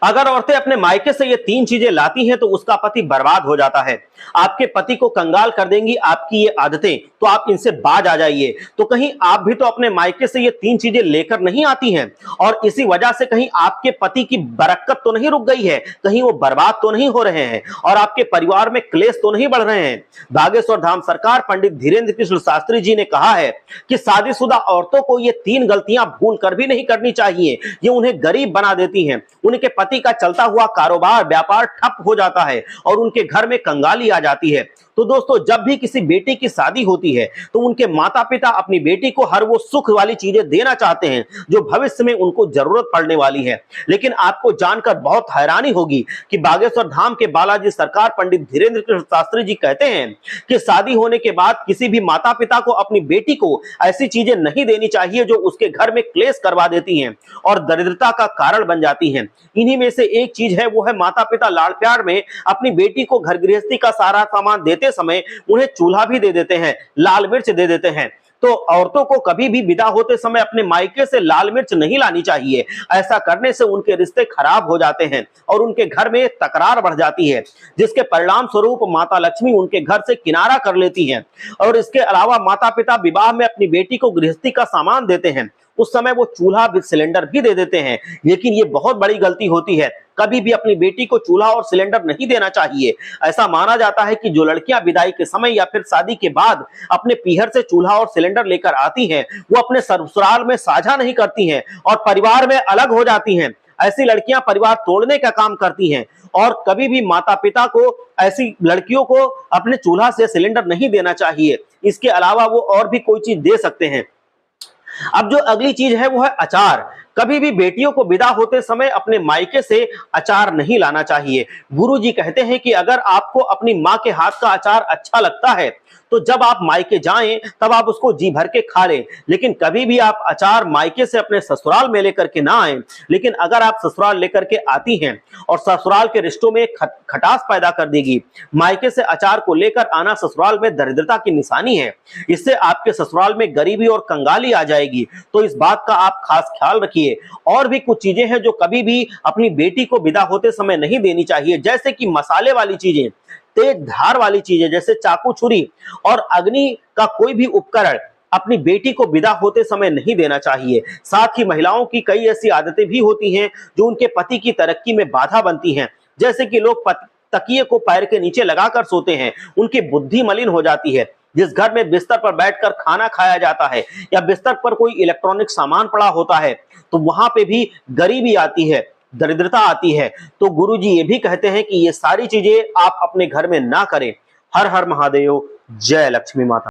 अगर औरतें अपने मायके से ये तीन चीजें लाती हैं तो उसका पति बर्बाद हो जाता है। आपके पति को कंगाल कर देंगी आपकी ये आदतें, तो आप इनसे बाज आ जाइए। तो कहीं आप भी तो अपने मायके से ये तीन चीजें लेकर नहीं आती हैं, और इसी वजह से कहीं आपके पति की बरकत तो नहीं रुक गई है, कहीं वो बर्बाद तो नहीं हो रहे हैं, और आपके परिवार में क्लेश तो नहीं बढ़ रहे हैं। बागेश्वर धाम सरकार पंडित धीरेन्द्र कृष्ण शास्त्री जी ने कहा है कि शादीशुदा औरतों को ये तीन गलतियां भूल कर भी नहीं करनी चाहिए। ये उन्हें गरीब बना देती हैं, उनके पति का चलता हुआ कारोबार व्यापार ठप हो जाता है और उनके घर में कंगाली आ जाती है। तो दोस्तों, जब भी किसी बेटी की शादी होती है तो उनके माता पिता अपनी बेटी को हर वो सुख वाली चीजें देना चाहते हैं जो भविष्य में उनको जरूरत पड़ने वाली है। लेकिन आपको जानकर बहुत हैरानी होगी कि बागेश्वर धाम के बालाजी सरकार पंडित धीरेन्द्र कृष्ण शास्त्री जी कहते हैं कि शादी होने के बाद किसी भी माता पिता को अपनी बेटी को ऐसी चीजें नहीं देनी चाहिए जो उसके घर में क्लेश करवा देती हैं और दरिद्रता का कारण बन जाती हैं। इन्हीं में से एक चीज है, वो है माता पिता लाड़ प्यार में अपनी बेटी को घर गृहस्थी का सारा सामान देते समय उन्हें चूल्हा भी दे देते हैं, लाल मिर्च दे देते हैं। तो औरतों को कभी भी विदा होते समय अपने मायके से लाल मिर्च नहीं लानी चाहिए। ऐसा करने से उनके रिश्ते खराब हो जाते हैं और उनके घर में तकरार बढ़ जाती है, जिसके परिणाम स्वरूप माता लक्ष्मी उनके घर से किनारा कर लेती हैं। और इसके अलावा माता पिता विवाह में अपनी बेटी को गृहस्थी का सामान देते हैं, उस समय वो चूल्हा सिलेंडर भी दे देते हैं। लेकिन ये बहुत बड़ी गलती होती है, कभी भी अपनी बेटी को चूल्हा और सिलेंडर नहीं देना चाहिए। ऐसा माना जाता है कि जो लड़कियां विदाई के समय या फिर शादी के बाद अपने पीहर से चूल्हा और सिलेंडर लेकर आती हैं, वो अपने ससुराल में साझा नहीं करती हैं और परिवार में अलग हो जाती हैं। ऐसी लड़कियां परिवार तोड़ने का काम करती हैं, और कभी भी माता पिता को ऐसी लड़कियों को अपने चूल्हा से सिलेंडर नहीं देना चाहिए। इसके अलावा वो और भी कोई चीज दे सकते हैं। अब जो अगली चीज है वो है अचार। कभी भी बेटियों को विदा होते समय अपने मायके से अचार नहीं लाना चाहिए। गुरुजी कहते हैं कि अगर आपको अपनी माँ के हाथ का अचार अच्छा लगता है तो जब आप मायके जाएं तब आप उसको जी भर के खा लें, लेकिन कभी भी आप अचार मायके से अपने ससुराल में लेकर के ना आए। लेकिन अगर आप ससुराल लेकर के आती हैं और ससुराल के रिश्तों में खटास पैदा कर देगी, मायके से अचार को लेकर आना ससुराल में दरिद्रता की निशानी है। इससे आपके ससुराल में गरीबी और कंगाली आ जाएगी। तो इस बात का आप खास ख्याल रखिए। और भी कुछ चीजें हैं जो कभी भी अपनी बेटी को विदा होते समय नहीं देनी चाहिए, जैसे कि मसाले वाली चीजें, तेज धार वाली चीजें जैसे चाकू छुरी और अग्नि का कोई भी उपकरण अपनी बेटी को विदा होते समय नहीं देना चाहिए। साथ ही महिलाओं की कई ऐसी आदतें भी होती हैं जो उनके पति की तरक्की में बाधा बनती हैं, जैसे कि लोग तकिए को पैर के नीचे लगाकर सोते हैं, उनकी बुद्धि मलिन हो जाती है। जिस घर में बिस्तर पर बैठकर खाना खाया जाता है या बिस्तर पर कोई इलेक्ट्रॉनिक सामान पड़ा होता है, तो वहां पे भी गरीबी आती है, दरिद्रता आती है। तो गुरुजी ये भी कहते हैं कि ये सारी चीजें आप अपने घर में ना करें। हर हर महादेव, जय लक्ष्मी माता।